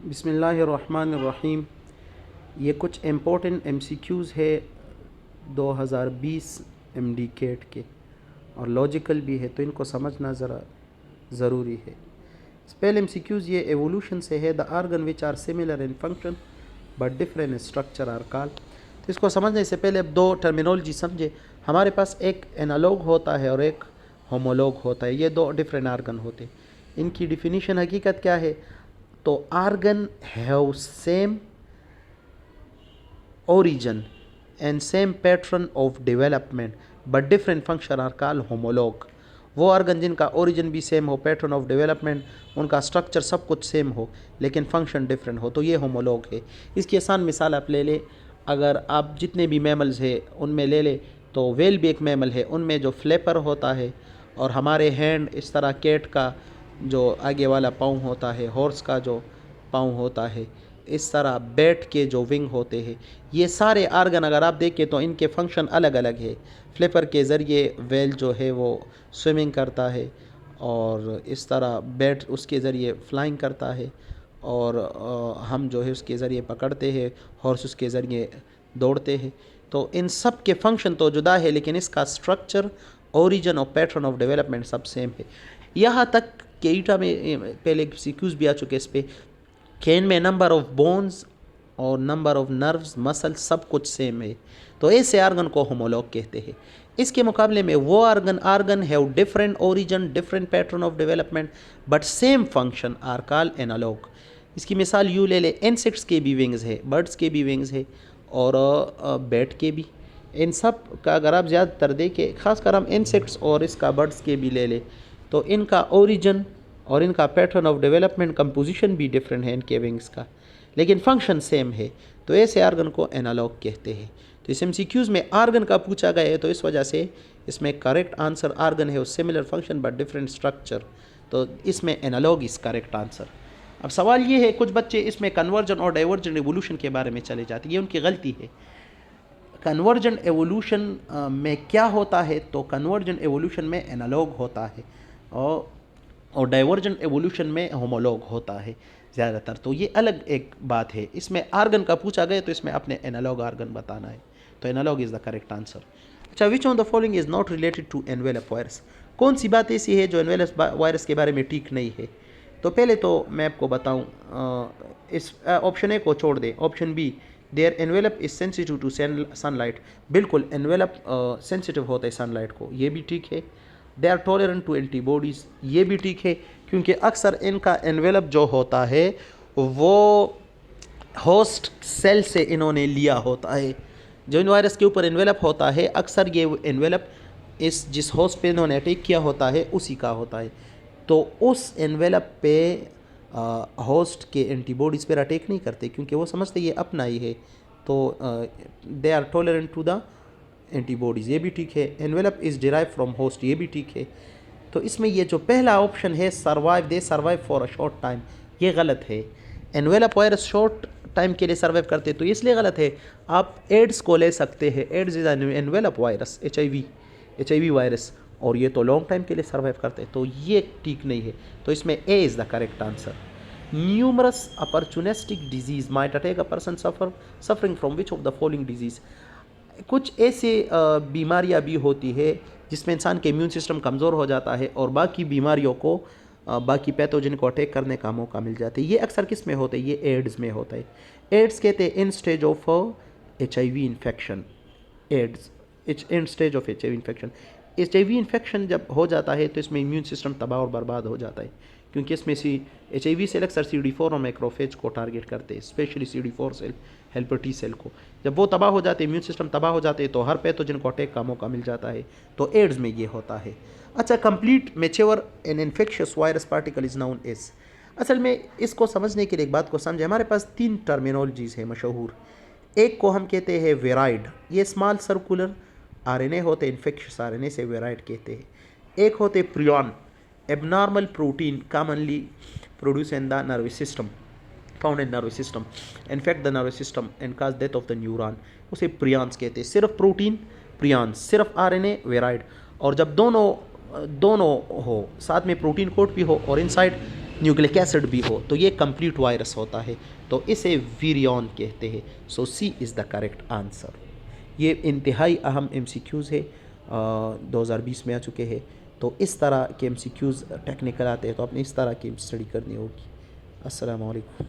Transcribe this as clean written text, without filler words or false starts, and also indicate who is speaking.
Speaker 1: बिस्मिल्लाहिर्रहमानिर्रहीम। ये कुछ इम्पोर्टेंट एमसीक्यूज़ है 2020 एमडी केट के और लॉजिकल भी है, तो इनको समझना ज़रा ज़रूरी है। पहले एमसीक्यूज़ ये एवोल्यूशन से है। The organ which are similar in function but different in structure are called. तो इसको समझने से पहले अब दो टर्मिनोलॉजी समझे। हमारे पास एक एनालॉग होता है और एक होमोलॉग होता है। ये दो डिफरेंट आर्गन होते हैं। इनकी डिफिनीशन हकीकत क्या है? तो organ have same origin and same pattern of development but different function are called homolog। वो आर्गन जिनका ओरिजिन भी सेम हो, पैटर्न ऑफ डेवलपमेंट, उनका स्ट्रक्चर सब कुछ सेम हो, लेकिन फंक्शन डिफरेंट हो, तो ये होमोलॉग है। इसकी आसान मिसाल आप ले ले, अगर आप जितने भी मैमल्स है उनमें ले ले, तो वेल भी एक मैमल है, उनमें जो फ्लैपर होता है और हमारे हैंड इस तरह कैट का जो आगे वाला पाँव होता है, हॉर्स का जो पाँव होता है, इस तरह बैट के जो विंग होते हैं, ये सारे आर्गन अगर आप देखें तो इनके फंक्शन अलग अलग है। फ्लिपर के ज़रिए वेल जो है वो स्विमिंग करता है और इस तरह बैट उसके ज़रिए फ्लाइंग करता है और हम जो है उसके ज़रिए पकड़ते हैं, हॉर्स उसके ज़रिए दौड़ते हैं। तो इन सब के फंक्शन तो जुदा है, लेकिन इसका स्ट्रक्चर, ओरिजिन और पैटर्न ऑफ डेवलपमेंट सब सेम है। यहाँ तक कि ईटा में पहले सीक्यूज़ भी आ चुके इस पर, कैन में नंबर ऑफ बोन्स और नंबर ऑफ नर्व्स, मसल्स सब कुछ सेम है, तो ऐसे आर्गन को होमोलॉग कहते हैं। इसके मुकाबले में वो organ have different origin, different pattern of development but same function are called analog. इसकी मिसाल यूँ ले ले, इंसेक्ट्स के भी विंग्स है, बर्ड्स के भी विंग्स है और बैट के भी। इन सब का अगर आप ज़्यादातर देखें, ख़ासकर हम इंसेक्ट्स और इसका बर्ड्स के भी ले ले, तो इनका ओरिजिन और इनका पैटर्न ऑफ डेवलपमेंट, कंपोजिशन भी डिफरेंट है इनके विंग्स का, लेकिन फंक्शन सेम है, तो ऐसे आर्गन को एनालॉग कहते हैं। तो इस एमसीक्यूज़ में आर्गन का पूछा गया है, तो इस वजह से इसमें करेक्ट आंसर आर्गन है, similar function but different structure, तो इसमें एनालॉग इस करेक्ट आंसर। अब सवाल ये है, कुछ बच्चे इसमें कन्वर्जन और डाइवर्जन एवोल्यूशन के बारे में चले जाते हैं, ये उनकी गलती है। कन्वर्जन एवोल्यूशन में क्या होता है? तो कन्वर्जन एवोल्यूशन में एनालॉग होता है और डाइवर्जन एवोल्यूशन में होमोलॉग होता है ज़्यादातर। तो ये अलग एक बात है। इसमें आर्गन का पूछा गया तो इसमें अपने एनालॉग आर्गन बताना है, तो analog is the correct answer. अच्छा, which on the following is not related to envelope virus? कौन सी बात ऐसी है जो एनवेलप वायरस के बारे में ठीक नहीं है? तो पहले तो मैं आपको बताऊँ, इस ऑप्शन ए को छोड़ दे, option B, there envelope is sensitive to sunlight. बिल्कुल एनवेलप सेंसिटिव होता है सनलाइट को, ये भी ठीक है। They are tolerant to antibodies, ये भी ठीक है, क्योंकि अक्सर इनका एनवेलप जो होता है वो होस्ट सेल से इन्होंने लिया होता है। जो इन वायरस के ऊपर एनवेलप होता है, अक्सर ये एनवेलप इस जिस होस्ट पे इन्होंने अटैक किया होता है उसी का होता है, तो उस एनवेलप पे होस्ट के एंटीबॉडीज़ पर अटैक नहीं करते, क्योंकि वो समझते ये अपना ही है, तो they are tolerant to the antibodies, ये भी ठीक है। Envelope is derive from host, ये भी ठीक है। तो इसमें ये जो पहला ऑप्शन है, survive, they survive for a short time, ये गलत है। एनवेलप वायरस शॉर्ट टाइम के लिए सर्वाइव करते, तो इसलिए गलत है। आप एड्स को ले सकते हैं, AIDS is envelope virus, H I V virus, और ये तो लॉन्ग टाइम के लिए सर्वाइव करते हैं, तो ये ठीक नहीं है। तो इसमें A is the correct answer. Numerous opportunistic disease might attack a person suffering from which of the following disease? कुछ ऐसे बीमारियां भी होती है जिसमें इंसान के इम्यून सिस्टम कमज़ोर हो जाता है और बाकी बीमारियों को, बाकी पैथोजन को अटैक करने का मौका मिल जाता है। ये अक्सर किस में होता है? ये एड्स में होता है। एड्स कहते हैं in stage of HIV infection. AIDS in stage of HIV infection. HIV infection जब हो जाता है तो इसमें इम्यून सिस्टम तबाह और बर्बाद हो जाता है, क्योंकि इसमें HIV सेल अक्सर CD4 और मैक्रोफेज को टारगेट करते हैं, specially CD4 cell, helper T cell को। जब वो तबाह हो जाते हैं, इम्यून सिस्टम तबाह हो जाते हैं, तो हर पैथोजन को अटैक का मौका मिल जाता है, तो एड्स में ये होता है। अच्छा, complete mature an infectious virus particle is known as. असल में इसको समझने के लिए एक बात को समझे, हमारे पास 3 टर्मिनोलॉजीज़ है मशहूर। एक को हम कहते हैं वेराइड, ये स्मॉल सर्कुलर RNA होते, इन्फेक्शियस RNA से वेराइड कहते हैं। एक होते prion, abnormal protein commonly produce in the nervous system, found in nervous system, infect the nervous system and cause death of the neuron, उसे प्रियॉन्स कहते हैं। सिर्फ प्रोटीन प्रियॉन्स, सिर्फ RNA वेराइड। और जब दोनों हो, साथ में प्रोटीन कोट भी हो और इनसाइड न्यूक्लिक एसिड भी हो, तो ये कंप्लीट वायरस होता है, तो इसे वीरियन कहते हैं। सो सी इज़ द करेक्ट आंसर। ये इंतहाई अहम MCQs है, 2020 में आ चुके हैं। तो इस तरह के MCQs टेक्निकल आते हैं, तो आपने इस तरह की स्टडी करनी होगी। अस्सलाम वालेकुम।